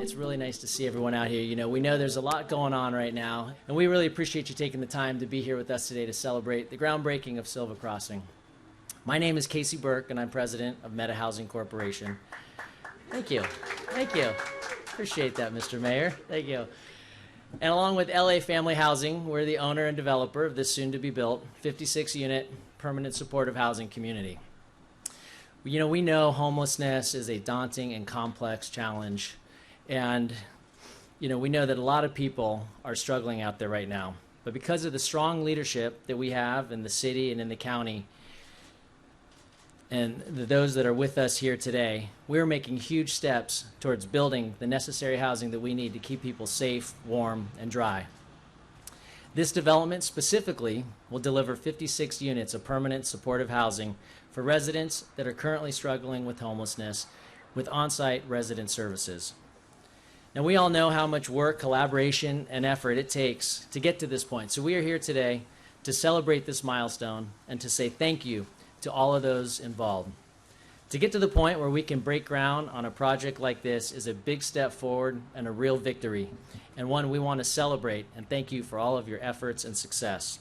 It's really nice to see everyone out here. You know, we know there's a lot going on right now, and we really appreciate you taking the time to be here with us today to celebrate the groundbreaking of Silva Crossing. My name is Kasey Burke, and I'm president of Meta Housing Corporation. Thank you. Thank you. Appreciate that, Mr. Mayor. Thank you. And along with LA Family Housing, we're the owner and developer of this soon-to-be-built 56-unit permanent supportive housing community. You know, we know homelessness is a daunting and complex challenge. And, you know, we know that a lot of people are struggling out there right now. But because of the strong leadership that we have in the city and in the county, and those that are with us here today, we're making huge steps towards building the necessary housing that we need to keep people safe, warm, and dry. This development specifically will deliver 56 units of permanent supportive housing for residents that are currently struggling with homelessness with on-site resident services. Now, we all know how much work, collaboration, and effort it takes to get to this point. So we are here today to celebrate this milestone and to say thank you to all of those involved. To get to the point where we can break ground on a project like this is a big step forward and a real victory, and one we want to celebrate and thank you for all of your efforts and success.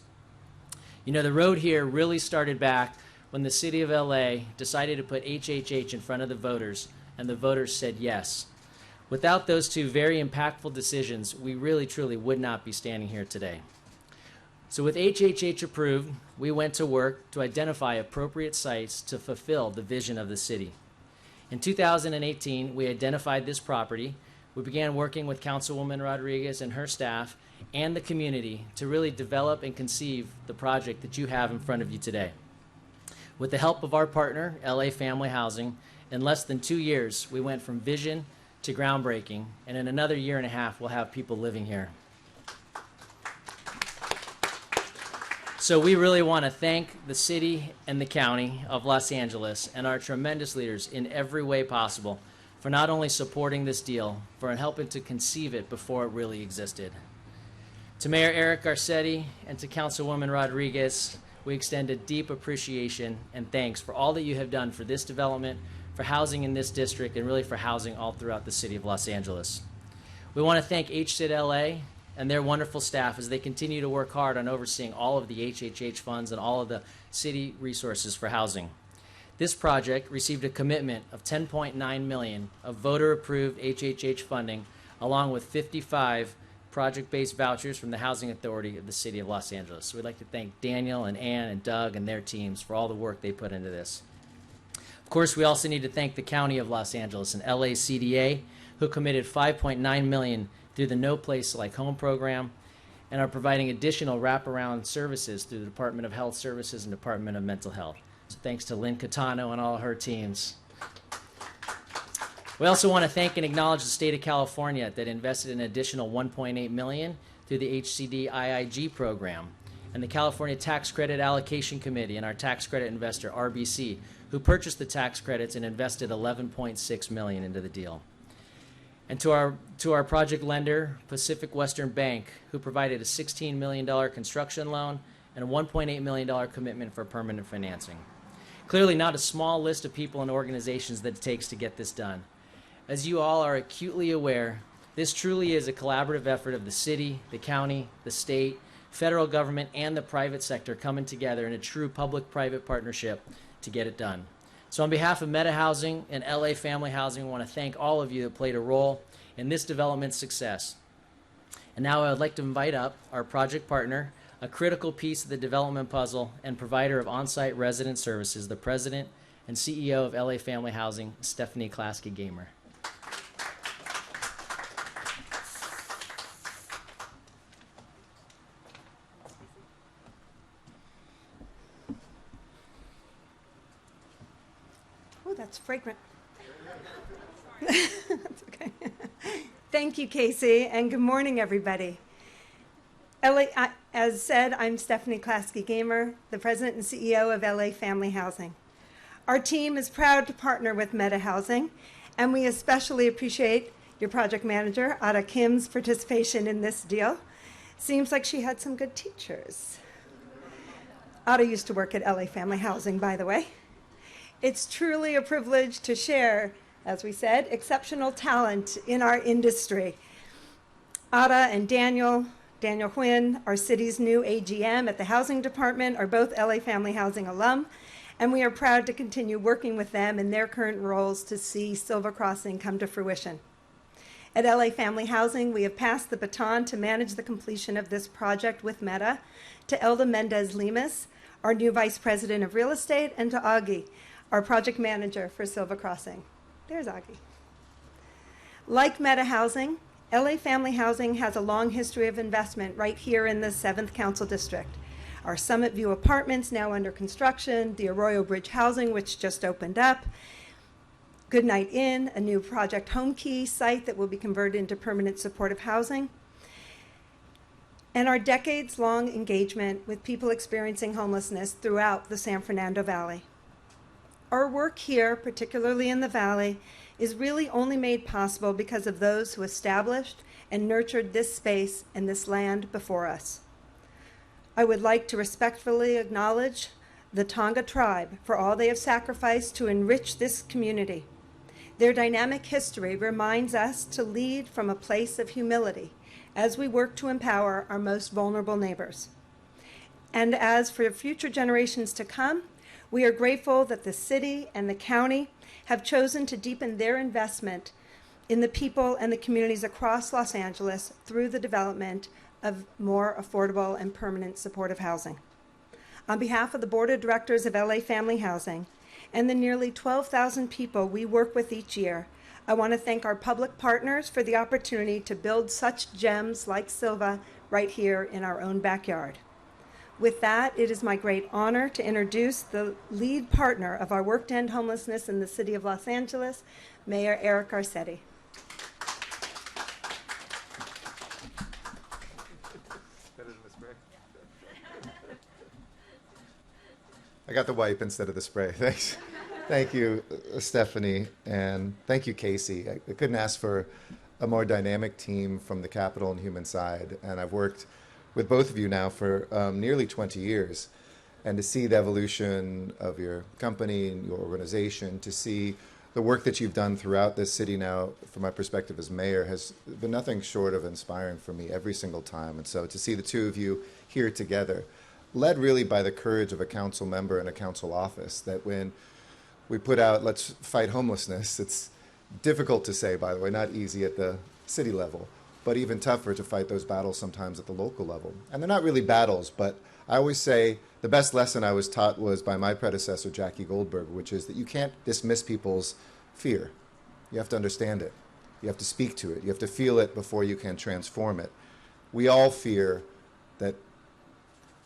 You know, the road here really started back when the city of LA decided to put HHH in front of the voters, and the voters said yes. Without those two very impactful decisions, we really truly would not be standing here today. So with HHH approved, we went to work to identify appropriate sites to fulfill the vision of the city. In 2018, we identified this property. We began working with Councilwoman Rodriguez and her staff and the community to really develop and conceive the project that you have in front of you today. With the help of our partner, LA Family Housing, in less than 2 years, we went from vision to groundbreaking, and in another year and a half, we'll have people living here. So we really want to thank the city and the county of Los Angeles and our tremendous leaders in every way possible for not only supporting this deal, but helping to conceive it before it really existed. To Mayor Garcetti and to Councilwoman Rodriguez, we extend a deep appreciation and thanks for all that you have done for this development, for housing in this district, and really for housing all throughout the city of Los Angeles. We want to thank HCID LA and their wonderful staff as they continue to work hard on overseeing all of the HHH funds and all of the city resources for housing. This project received a commitment of $10.9 million of voter-approved HHH funding, along with 55 project-based vouchers from the Housing Authority of the City of Los Angeles. So we'd like to thank Daniel and Ann and Doug and their teams for all the work they put into this. Of course, we also need to thank the County of Los Angeles and LACDA, who committed $5.9 million through the No Place Like Home program and are providing additional wraparound services through the Department of Health Services and Department of Mental Health. So thanks to Lynn Catano and all her teams. We also want to thank and acknowledge the state of California that invested an additional $1.8 million through the HCD IIG program, and the California Tax Credit Allocation Committee and our tax credit investor, RBC, who purchased the tax credits and invested $11.6 million into the deal. And to our project lender, Pacific Western Bank, who provided a $16 million construction loan and a $1.8 million commitment for permanent financing. Clearly not a small list of people and organizations that it takes to get this done. As you all are acutely aware, this truly is a collaborative effort of the city, the county, the state, federal government, and the private sector coming together in a true public-private partnership to get it done. So on behalf of Meta Housing and LA Family Housing, I want to thank all of you that played a role in this development's success. And now I would like to invite up our project partner, a critical piece of the development puzzle and provider of on-site resident services, the president and CEO of LA Family Housing, Stephanie Klasky-Gamer. Oh, that's fragrant. That's okay. Thank you, Kasey, and good morning, everybody. As said, I'm Stephanie Klasky-Gamer, the president and CEO of LA Family Housing. Our team is proud to partner with Meta Housing, and we especially appreciate your project manager, Ada Kim's participation in this deal. Seems like she had some good teachers. Ada used to work at LA Family Housing, by the way. It's truly a privilege to share as we said, exceptional talent in our industry. Ada and Daniel Huynh, our city's new AGM at the Housing Department, are both LA Family Housing alum, and we are proud to continue working with them in their current roles to see Silva Crossing come to fruition. At LA Family Housing, we have passed the baton to manage the completion of this project with Meta to Elda Mendez-Limas, our new Vice President of Real Estate, and to Augie, our project manager for Silva Crossing. There's Augie. Like Meta Housing, LA Family Housing has a long history of investment right here in the 7th Council District. Our Summit View apartments now under construction, the Arroyo Bridge housing, which just opened up, Goodnight Inn, a new Project Home Key site that will be converted into permanent supportive housing, and our decades-long engagement with people experiencing homelessness throughout the San Fernando Valley. Our work here, particularly in the Valley, is really only made possible because of those who established and nurtured this space and this land before us. I would like to respectfully acknowledge the Tonga tribe for all they have sacrificed to enrich this community. Their dynamic history reminds us to lead from a place of humility as we work to empower our most vulnerable neighbors. And as for future generations to come, we are grateful that the city and the county have chosen to deepen their investment in the people and the communities across Los Angeles through the development of more affordable and permanent supportive housing. On behalf of the Board of Directors of LA Family Housing and the nearly 12,000 people we work with each year, I want to thank our public partners for the opportunity to build such gems like Silva right here in our own backyard. With that, it is my great honor to introduce the lead partner of our work to end homelessness in the city of Los Angeles, Mayor Eric Garcetti. I got the wipe instead of the spray. Thanks. Thank you, Stephanie, and thank you, Kasey. I couldn't ask for a more dynamic team from the capital and human side, and I've worked with both of you now for nearly 20 years, and to see the evolution of your company and your organization, to see the work that you've done throughout this city now, from my perspective as mayor, has been nothing short of inspiring for me every single time. And so to see the two of you here together, led really by the courage of a council member in a council office, that when we put out, let's fight homelessness, it's difficult to say, by the way, not easy at the city level, but even tougher to fight those battles sometimes at the local level. And they're not really battles, but I always say the best lesson I was taught was by my predecessor, Jackie Goldberg, which is that you can't dismiss people's fear. You have to understand it. You have to speak to it. You have to feel it before you can transform it. We all fear that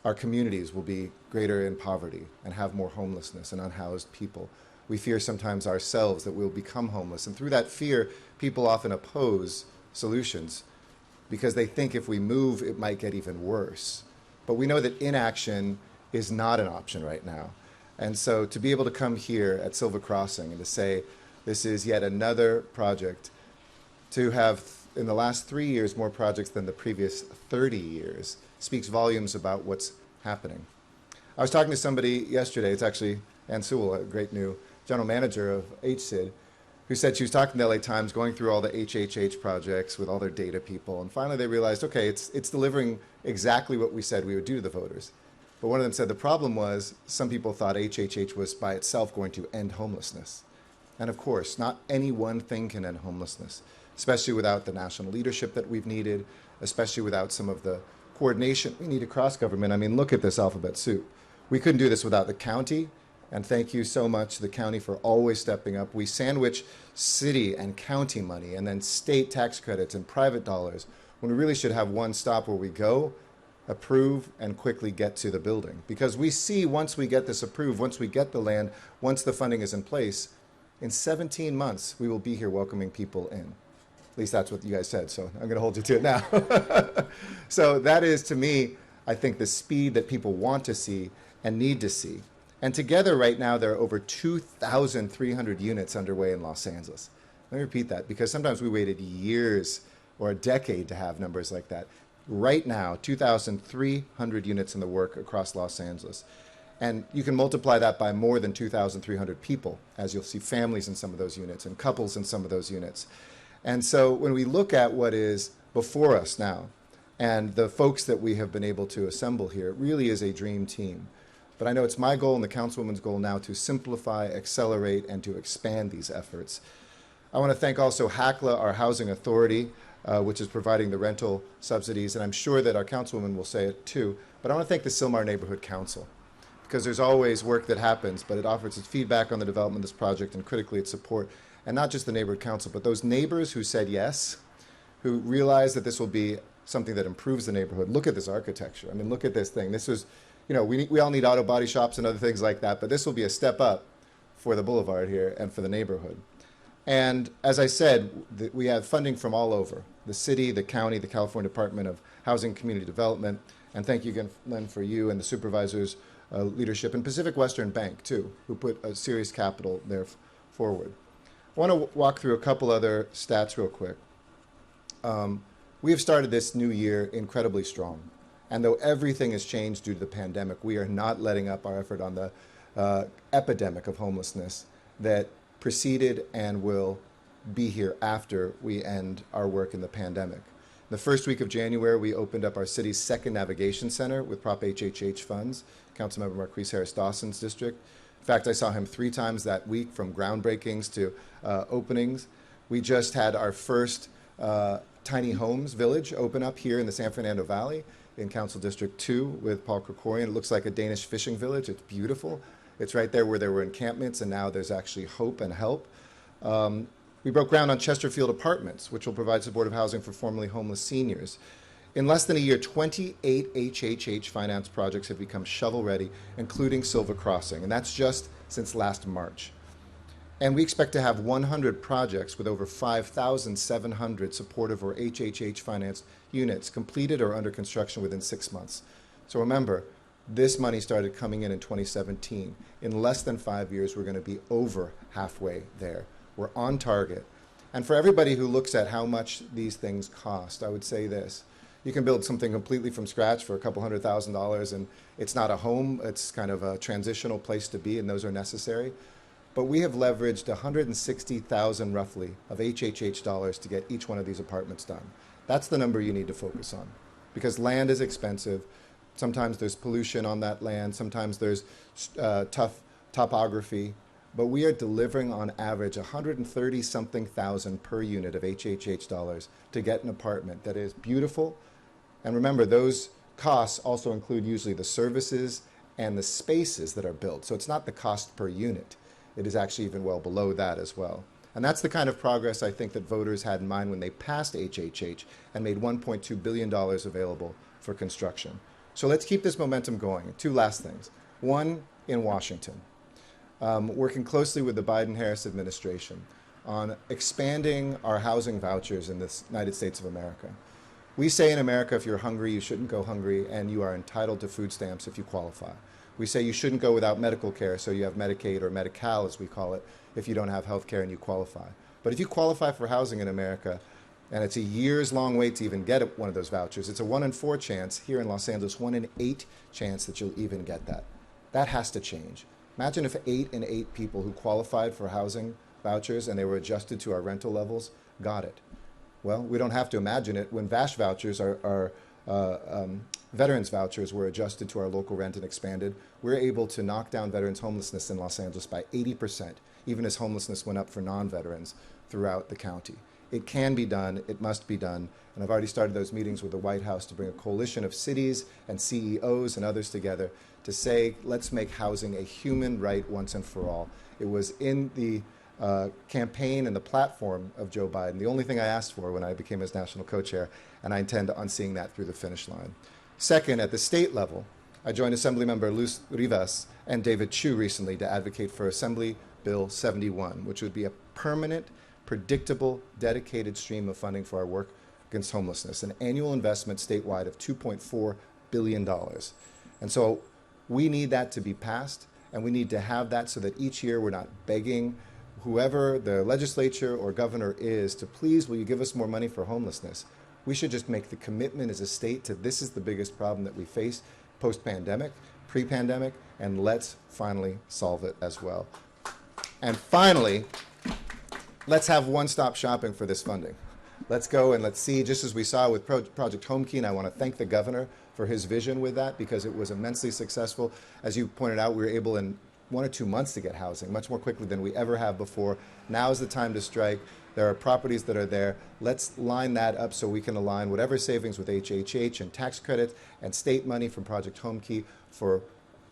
our communities will be greater in poverty and have more homelessness and unhoused people. We fear sometimes ourselves that we'll become homeless. And through that fear, people often oppose solutions because they think if we move, it might get even worse. But we know that inaction is not an option right now. And so to be able to come here at Silva Crossing and to say, this is yet another project, to have in the last 3 years more projects than the previous 30 years, speaks volumes about what's happening. I was talking to somebody yesterday, it's actually Ann Sewell, a great new general manager of HSID, who said she was talking to LA Times, going through all the HHH projects with all their data people, and finally they realized, okay, it's delivering exactly what we said we would do to the voters. But one of them said the problem was some people thought HHH was by itself going to end homelessness. And of course, not any one thing can end homelessness, especially without the national leadership that we've needed, especially without some of the coordination we need across government. I mean, look at this alphabet soup. We couldn't do this without the county, and thank you so much to the county for always stepping up. We sandwich city and county money and then state tax credits and private dollars when we really should have one stop where we go, approve, and quickly get to the building. Because we see once we get this approved, once we get the land, once the funding is in place, in 17 months, we will be here welcoming people in. At least that's what you guys said, so I'm going to hold you to it now. So that is, to me, I think the speed that people want to see and need to see. And together right now, there are over 2,300 units underway in Los Angeles. Let me repeat that, because sometimes we waited years or a decade to have numbers like that. Right now, 2,300 units in the work across Los Angeles. And you can multiply that by more than 2,300 people, as you'll see families in some of those units and couples in some of those units. And so when we look at what is before us now and the folks that we have been able to assemble here, it really is a dream team. But I know it's my goal and the Councilwoman's goal now to simplify, accelerate, and to expand these efforts. I want to thank also HACLA, our housing authority, which is providing the rental subsidies, and I'm sure that our Councilwoman will say it too. But I want to thank the Sylmar Neighborhood Council, because there's always work that happens, but it offers its feedback on the development of this project and critically its support. And not just the neighborhood council, but those neighbors who said yes, who realized that this will be something that improves the neighborhood. Look at this architecture. I mean, look at this thing. This was, you know, we all need auto body shops and other things like that, but this will be a step up for the boulevard here and for the neighborhood. And as I said, we have funding from all over, the city, the county, the California Department of Housing and Community Development. And thank you again, Len, for you and the supervisors' leadership, and Pacific Western Bank, too, who put a serious capital there forward. I want to walk through a couple other stats real quick. We have started this new year incredibly strong. And though everything has changed due to the pandemic, we are not letting up our effort on the epidemic of homelessness that preceded and will be here after we end our work in the pandemic. The first week of January, we opened up our city's second navigation center with Prop HHH funds, Councilmember Marquise Harris Dawson's district. In fact, I saw him 3 times that week, from groundbreakings to openings. We just had our first tiny homes village open up here in the San Fernando Valley in Council District 2 with Paul Krikorian. It looks like a Danish fishing village. It's beautiful. It's right there where there were encampments, and now there's actually hope and help. We broke ground on Chesterfield Apartments, which will provide supportive housing for formerly homeless seniors. In less than a year, 28 HHH finance projects have become shovel-ready, including Silva Crossing, and that's just since last March. And we expect to have 100 projects with over 5,700 supportive or HHH financed units completed or under construction within 6 months. So remember, this money started coming in 2017. In less than 5 years, we're going to be over halfway there. We're on target. And for everybody who looks at how much these things cost, I would say this. You can build something completely from scratch for a couple $100,000, and it's not a home, it's kind of a transitional place to be, and those are necessary. But we have leveraged $160,000 roughly of HHH dollars to get each one of these apartments done. That's the number you need to focus on, because land is expensive. Sometimes there's pollution on that land, sometimes there's tough topography, but we are delivering on average $130-something thousand per unit of HHH dollars to get an apartment that is beautiful. And remember, those costs also include usually the services and the spaces that are built. So it's not the cost per unit. It is actually even well below that as well. And that's the kind of progress I think that voters had in mind when they passed HHH and made $1.2 billion available for construction. So let's keep this momentum going. 2 last things. One, in Washington, working closely with the Biden-Harris administration on expanding our housing vouchers in the United States of America. We say in America, if you're hungry, you shouldn't go hungry, and you are entitled to food stamps if you qualify. We say you shouldn't go without medical care, so you have Medicaid or Medi-Cal, as we call it, if you don't have health care and you qualify. But if you qualify for housing in America, and it's a years-long wait to even get one of those vouchers, it's a 1 in 4 chance, here in Los Angeles, 1 in 8 chance that you'll even get that. That has to change. Imagine if 8 in 8 people who qualified for housing vouchers and they were adjusted to our rental levels got it. Well, we don't have to imagine it. When VASH vouchers, our veterans vouchers, were adjusted to our local rent and expanded, we're able to knock down veterans homelessness in Los Angeles by 80%, even as homelessness went up for non-veterans throughout the county. It can be done, it must be done, and I've already started those meetings with the White House to bring a coalition of cities and CEOs and others together to say, let's make housing a human right once and for all. It was in the campaign and the platform of Joe Biden, the only thing I asked for when I became his national co-chair, and I intend on seeing that through the finish line. Second, at the state level, I joined Assemblymember Luz Rivas and David Chu recently to advocate for Assembly Bill 71, which would be a permanent, predictable, dedicated stream of funding for our work against homelessness, an annual investment statewide of $2.4 billion. And so we need that to be passed, and we need to have that so that each year we're not begging whoever the legislature or governor is to please, will you give us more money for homelessness? We should just make the commitment as a state to this is the biggest problem that we face post-pandemic. pre-pandemic, and let's finally solve it as well. And finally, let's have one-stop shopping for this funding. Let's go and let's see, just as we saw with Project Home Key, and I want to thank the governor for his vision with that, because it was immensely successful. As you pointed out, we were able in 1 or 2 months to get housing, much more quickly than we ever have before. Now is the time to strike. There are properties that are there. Let's line that up so we can align whatever savings with HHH and tax credits and state money from Project Home Key for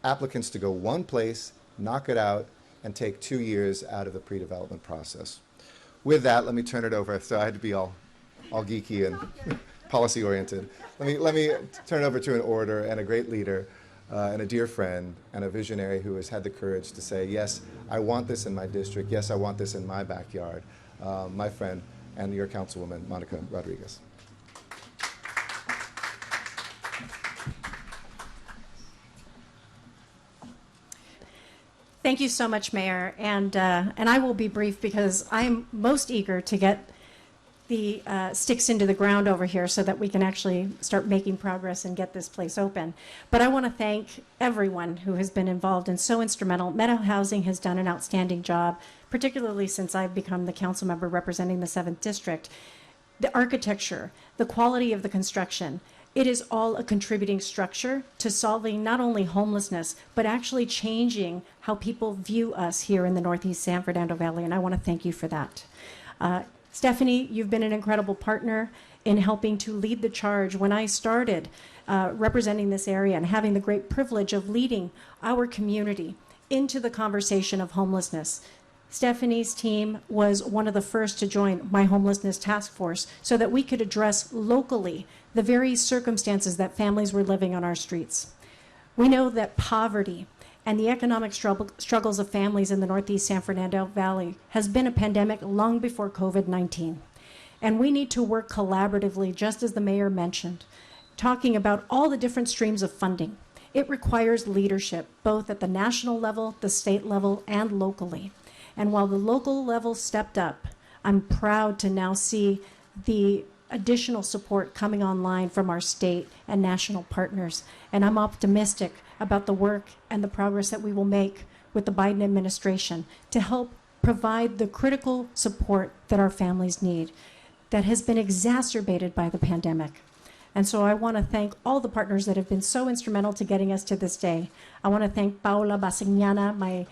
applicants to go one place, knock it out, and take 2 years out of the pre-development process. With that, let me turn it over. So I had to be all geeky and policy-oriented. Let me turn it over to an orator and a great leader and a dear friend and a visionary who has had the courage to say, yes, I want this in my district. Yes, I want this in my backyard. My friend and your Councilwoman, Monica Rodriguez. Thank you so much, Mayor. And I will be brief because I'm most eager to get the sticks into the ground over here so that we can actually start making progress and get this place open. But I want to thank everyone who has been involved and so instrumental. Meadow Housing has done an outstanding job, particularly since I've become the council member representing the 7th District. The architecture, the quality of the construction, it is all a contributing structure to solving not only homelessness, but actually changing how people view us here in the Northeast San Fernando Valley, and I want to thank you for that. Stephanie, you've been an incredible partner in helping to lead the charge. When I started representing this area and having the great privilege of leading our community into the conversation of homelessness, Stephanie's team was one of the first to join my homelessness task force so that we could address locally the very circumstances that families were living on our streets. We know that poverty and the economic struggles of families in the Northeast San Fernando Valley has been a pandemic long before COVID-19. And we need to work collaboratively, just as the mayor mentioned, talking about all the different streams of funding. It requires leadership, both at the national level, the state level, and locally. And while the local level stepped up, I'm proud to now see the additional support coming online from our state and national partners. And I'm optimistic about the work and the progress that we will make with the Biden administration to help provide the critical support that our families need that has been exacerbated by the pandemic. And so I want to thank all the partners that have been so instrumental to getting us to this day. I want to thank Paula Basignana,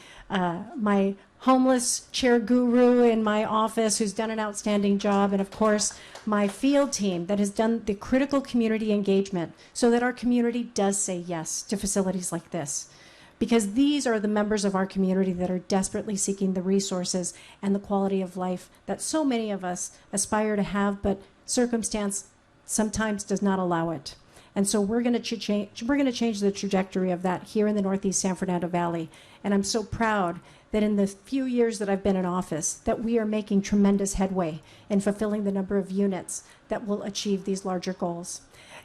my homeless chair guru in my office, who's done an outstanding job, and of course, my field team that has done the critical community engagement so that our community does say yes to facilities like this. Because these are the members of our community that are desperately seeking the resources and the quality of life that so many of us aspire to have, but circumstance sometimes does not allow it. And so we're going to change the trajectory of that here in the Northeast San Fernando Valley. And I'm so proud that in the few years that I've been in office, that we are making tremendous headway in fulfilling the number of units that will achieve these larger goals.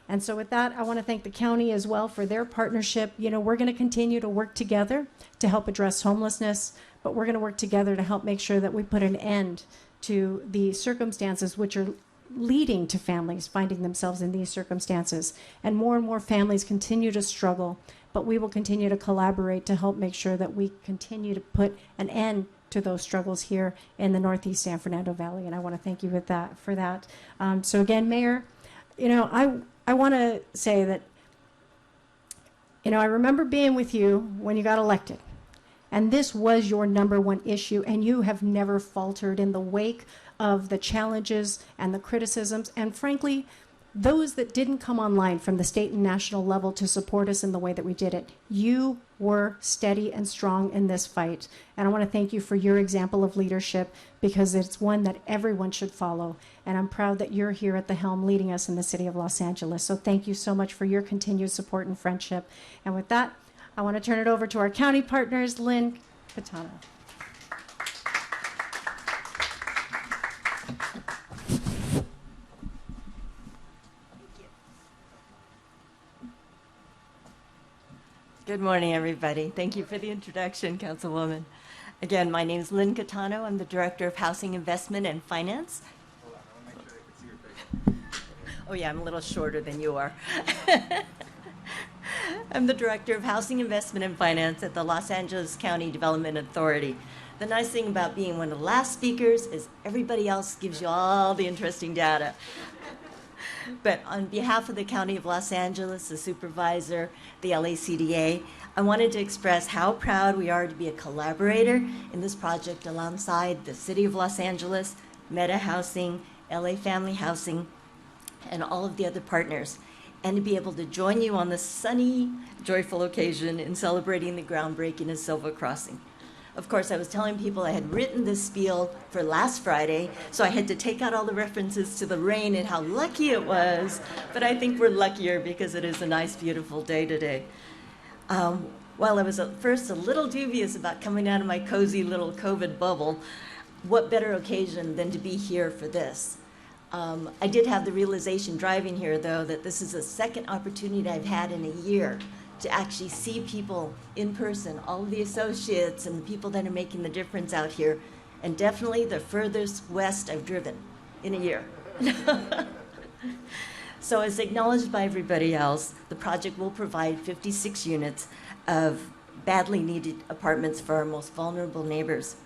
And so with that, I want to thank the county as well for their partnership. You know, we're going to continue to work together to help address homelessness, but we're going to work together to help make sure that we put an end to the circumstances which are leading to families finding themselves in these circumstances. And more families continue to struggle, but we will continue to collaborate to help make sure that we continue to put an end to those struggles here in the Northeast San Fernando Valley. And I want to thank you for that. So again, Mayor, you know, I want to say that, you know, I remember being with you when you got elected, and this was your #1 issue, and you have never faltered in the wake of the challenges and the criticisms, and frankly, those that didn't come online from the state and national level to support us in the way that we did it. You were steady and strong in this fight. And I want to thank you for your example of leadership, because it's one that everyone should follow. And I'm proud that you're here at the helm leading us in the city of Los Angeles. So thank you so much for your continued support and friendship. And with that, I want to turn it over to our county partners, Lynn Catano. Good morning, everybody. Thank you for the introduction, Councilwoman. Again, my name is Lynn Catano. I'm the Director of Housing Investment and Finance. Hold on, I want to make sure I can see your face. Oh, yeah, I'm a little shorter than you are. I'm the Director of Housing Investment and Finance at the Los Angeles County Development Authority. The nice thing about being one of the last speakers is everybody else gives you all the interesting data. But on behalf of the County of Los Angeles, the supervisor, the LACDA, I wanted to express how proud we are to be a collaborator in this project alongside the City of Los Angeles, Meta Housing, LA Family Housing, and all of the other partners, and to be able to join you on this sunny, joyful occasion in celebrating the groundbreaking of Silva Crossing. Of course, I was telling people I had written this spiel for last Friday, so I had to take out all the references to the rain and how lucky it was, but I think we're luckier because it is a nice, beautiful day today. While I was at first a little dubious about coming out of my cozy little COVID bubble, what better occasion than to be here for this? I did have the realization driving here, though, that this is the second opportunity I've had in a year to actually see people in person, all of the associates and the people that are making the difference out here, and definitely the furthest west I've driven in a year. So as acknowledged by everybody else, the project will provide 56 units of badly needed apartments for our most vulnerable neighbors.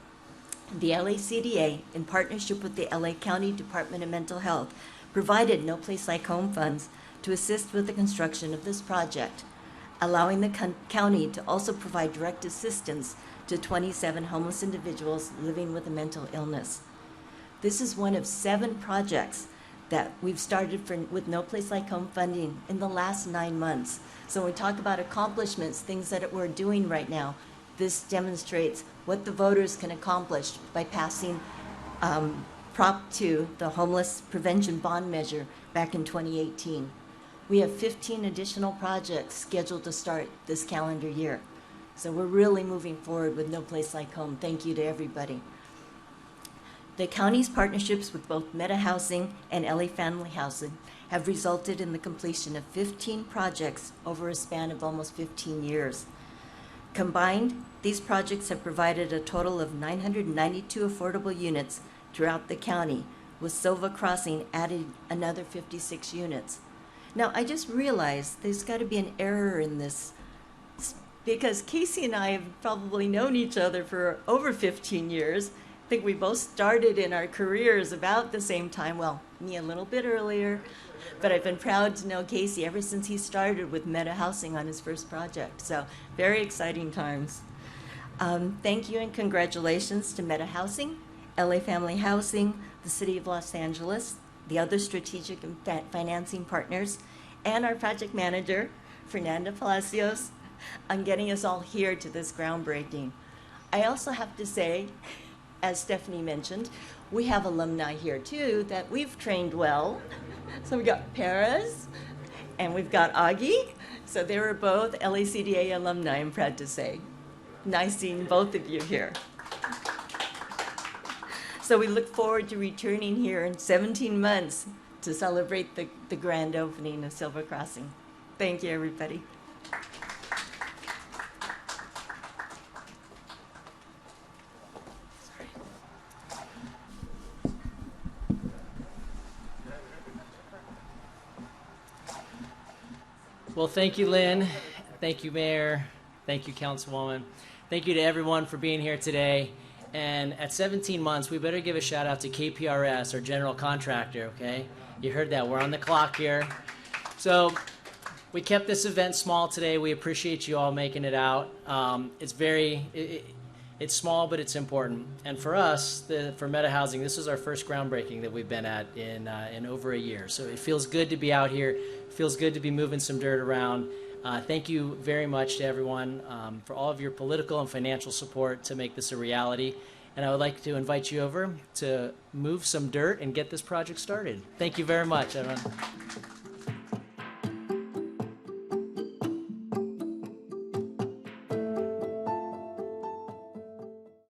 The LACDA, in partnership with the LA County Department of Mental Health, provided No Place Like Home funds to assist with the construction of this project, allowing the county to also provide direct assistance to 27 homeless individuals living with a mental illness. This is one of 7 projects that we've started with No Place Like Home funding in the last 9 months. So when we talk about accomplishments, things that we're doing right now, this demonstrates what the voters can accomplish by passing Prop 2, the Homeless Prevention Bond Measure, back in 2018. We have 15 additional projects scheduled to start this calendar year. So we're really moving forward with No Place Like Home. Thank you to everybody. The county's partnerships with both Meta Housing and LA Family Housing have resulted in the completion of 15 projects over a span of almost 15 years. Combined, these projects have provided a total of 992 affordable units throughout the county, with Silva Crossing adding another 56 units. Now, I just realized there's got to be an error in this, because Kasey and I have probably known each other for over 15 years. I think we both started in our careers about the same time. Well, me a little bit earlier, but I've been proud to know Kasey ever since he started with Meta Housing on his first project. So very exciting times. Thank you and congratulations to Meta Housing, LA Family Housing, the City of Los Angeles, the other strategic and financing partners, and our project manager, Fernanda Palacios, on getting us all here to this groundbreaking. I also have to say, as Stephanie mentioned, we have alumni here too that we've trained well. So we got Perez and we've got Augie. So they were both LACDA alumni, I'm proud to say. Nice seeing both of you here. So we look forward to returning here in 17 months to celebrate the grand opening of Silva Crossing. Thank you, everybody. Well, thank you, Lynn. Thank you, Mayor. Thank you, Councilwoman. Thank you to everyone for being here today. And at 17 months, we better give a shout out to KPRS, our general contractor, okay? You heard that. We're on the clock here. So we kept this event small today. We appreciate you all making it out. It's small, but it's important. And for us, for Meta Housing, this is our first groundbreaking that we've been at in over a year. So it feels good to be out here. It feels good to be moving some dirt around. Thank you very much to everyone for all of your political and financial support to make this a reality. And I would like to invite you over to move some dirt and get this project started. Thank you very much, everyone.